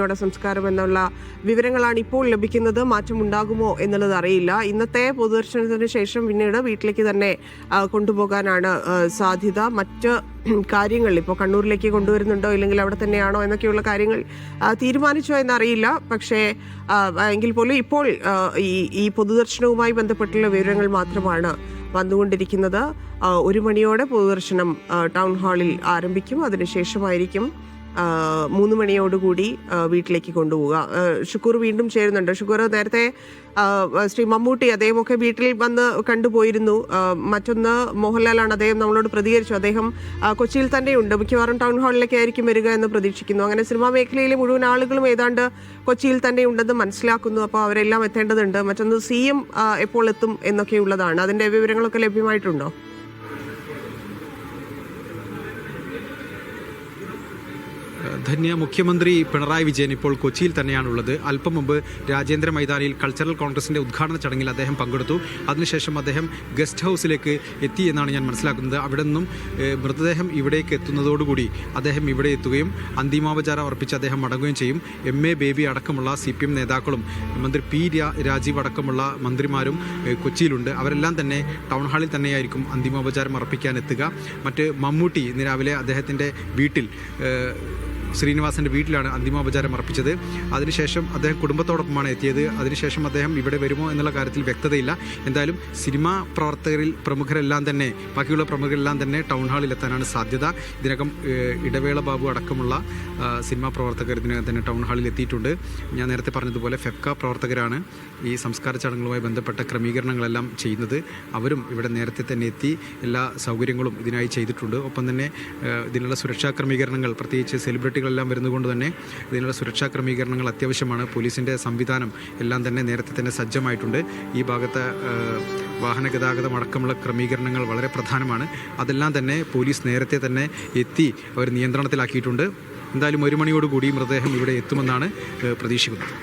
യുടെ സംസ്കാരം എന്നുള്ള വിവരങ്ങളാണ് ഇപ്പോൾ ലഭിക്കുന്നത്. മാറ്റമുണ്ടാകുമോ എന്നുള്ളത് അറിയില്ല. ഇന്നത്തെ പൊതുദർശനത്തിന് ശേഷം പിന്നീട് വീട്ടിലേക്ക് തന്നെ കൊണ്ടുപോകാനാണ് സാധ്യത. മറ്റ് കാര്യങ്ങൾ ഇപ്പോൾ കണ്ണൂരിലേക്ക് കൊണ്ടുവരുന്നുണ്ടോ ഇല്ലെങ്കിൽ അവിടെ തന്നെയാണോ എന്നൊക്കെയുള്ള കാര്യങ്ങൾ തീരുമാനിച്ചോ എന്നറിയില്ല. പക്ഷേ എങ്കിൽ പോലും ഇപ്പോൾ ഈ പൊതുദർശനവുമായി ബന്ധപ്പെട്ടുള്ള വിവരങ്ങൾ മാത്രമാണ് വന്നുകൊണ്ടിരിക്കുന്നത്. 1 മണിയോടെ പൊതുദർശനം ടൗൺ ഹാളിൽ ആരംഭിക്കും. അതിനുശേഷമായിരിക്കും 3 മണിയോടുകൂടി വീട്ടിലേക്ക് കൊണ്ടുപോവുക. ഷുക്കൂർ വീണ്ടും ചേരുന്നുണ്ട്. ഷുക്കൂർ, നേരത്തെ ശ്രീ മമ്മൂട്ടി അദ്ദേഹമൊക്കെ വീട്ടിൽ വന്ന് കണ്ടുപോയിരുന്നു. മറ്റൊന്ന് മോഹൻലാലാണ്, അദ്ദേഹം നമ്മളോട് പ്രതികരിച്ചു. അദ്ദേഹം കൊച്ചിയിൽ തന്നെയുണ്ട്. മിക്കവാറും ടൗൺ ഹാളിലേക്ക് ആയിരിക്കും വരിക എന്ന് പ്രതീക്ഷിക്കുന്നു. അങ്ങനെ സിനിമാ മേഖലയിലെ മുഴുവൻ ആളുകളും ഏതാണ്ട് കൊച്ചിയിൽ തന്നെ ഉണ്ടെന്ന് മനസ്സിലാക്കുന്നു. അപ്പോൾ അവരെല്ലാം എത്തേണ്ടതുണ്ട്. മറ്റൊന്ന് CM എപ്പോൾ എത്തും എന്നൊക്കെയുള്ളതാണ്. അതിൻ്റെ വിവരങ്ങളൊക്കെ ലഭ്യമായിട്ടുണ്ടോ? ധന്യ, മുഖ്യമന്ത്രി പിണറായി വിജയൻ ഇപ്പോൾ കൊച്ചിയിൽ തന്നെയാണുള്ളത്. അല്പം മുമ്പ് രാജേന്ദ്ര മൈതാനിയിൽ കൾച്ചറൽ കോൺഗ്രസിൻ്റെ ഉദ്ഘാടന ചടങ്ങിൽ അദ്ദേഹം പങ്കെടുത്തു. അതിനുശേഷം അദ്ദേഹം ഗസ്റ്റ് ഹൗസിലേക്ക് എത്തി എന്നാണ് ഞാൻ മനസ്സിലാക്കുന്നത്. അവിടെ നിന്നും മൃതദേഹം ഇവിടേക്ക് എത്തുന്നതോടുകൂടി അദ്ദേഹം ഇവിടെ എത്തുകയും അന്തിമോപചാരം അർപ്പിച്ച് അദ്ദേഹം മടങ്ങുകയും ചെയ്യും. MA ബേബി അടക്കമുള്ള CPM നേതാക്കളും മന്ത്രി P രാജീവ് അടക്കമുള്ള മന്ത്രിമാരും കൊച്ചിയിലുണ്ട്. അവരെല്ലാം തന്നെ ടൗൺ ഹാളിൽ തന്നെയായിരിക്കും അന്തിമോപചാരം അർപ്പിക്കാൻ എത്തുക. മറ്റ് മമ്മൂട്ടി ഇന്ന് രാവിലെ അദ്ദേഹത്തിൻ്റെ വീട്ടിൽ ശ്രീനിവാസൻ്റെ വീട്ടിലാണ് അന്തിമോപചാരം അർപ്പിച്ചത്. അതിനുശേഷം അദ്ദേഹം കുടുംബത്തോടൊപ്പമാണ് എത്തിയത്. അതിനുശേഷം അദ്ദേഹം ഇവിടെ വരുമോ എന്നുള്ള കാര്യത്തിൽ വ്യക്തതയില്ല. എന്തായാലും സിനിമാ പ്രമുഖരെല്ലാം തന്നെ, ബാക്കിയുള്ള പ്രമുഖരെല്ലാം തന്നെ ടൗൺ ഹാളിൽ എത്താനാണ് സാധ്യത. ഇതിനകം ഇടവേള ബാബു അടക്കമുള്ള സിനിമാ പ്രവർത്തകർ ഇതിനകം തന്നെ ടൗൺ ഹാളിൽ എത്തിയിട്ടുണ്ട്. ഞാൻ നേരത്തെ പറഞ്ഞതുപോലെ FEPCA പ്രവർത്തകരാണ് ഈ സംസ്കാര ചടങ്ങുകളുമായി ബന്ധപ്പെട്ട ക്രമീകരണങ്ങളെല്ലാം ചെയ്യുന്നത്. അവരും ഇവിടെ നേരത്തെ തന്നെ എത്തി എല്ലാ സൗകര്യങ്ങളും ഇതിനായി ചെയ്തിട്ടുണ്ട്. ഒപ്പം തന്നെ ഇതിനുള്ള സുരക്ഷാ ക്രമീകരണങ്ങൾ, പ്രത്യേകിച്ച് സെലിബ്രിറ്റികളെല്ലാം വരുന്നതുകൊണ്ട് തന്നെ ഇതിനുള്ള സുരക്ഷാ ക്രമീകരണങ്ങൾ അത്യാവശ്യമാണ്. പോലീസിൻ്റെ സംവിധാനം എല്ലാം തന്നെ നേരത്തെ തന്നെ സജ്ജമായിട്ടുണ്ട്. ഈ ഭാഗത്ത് വാഹന ഗതാഗതം അടക്കമുള്ള ക്രമീകരണങ്ങൾ വളരെ പ്രധാനമാണ്. അതെല്ലാം തന്നെ പോലീസ് നേരത്തെ തന്നെ എത്തി അവർ നിയന്ത്രണത്തിലാക്കിയിട്ടുണ്ട്. എന്തായാലും 1 മണിയോടുകൂടി മൃതദേഹം ഇവിടെ എത്തുമെന്നാണ് പ്രതീക്ഷിക്കുന്നത്.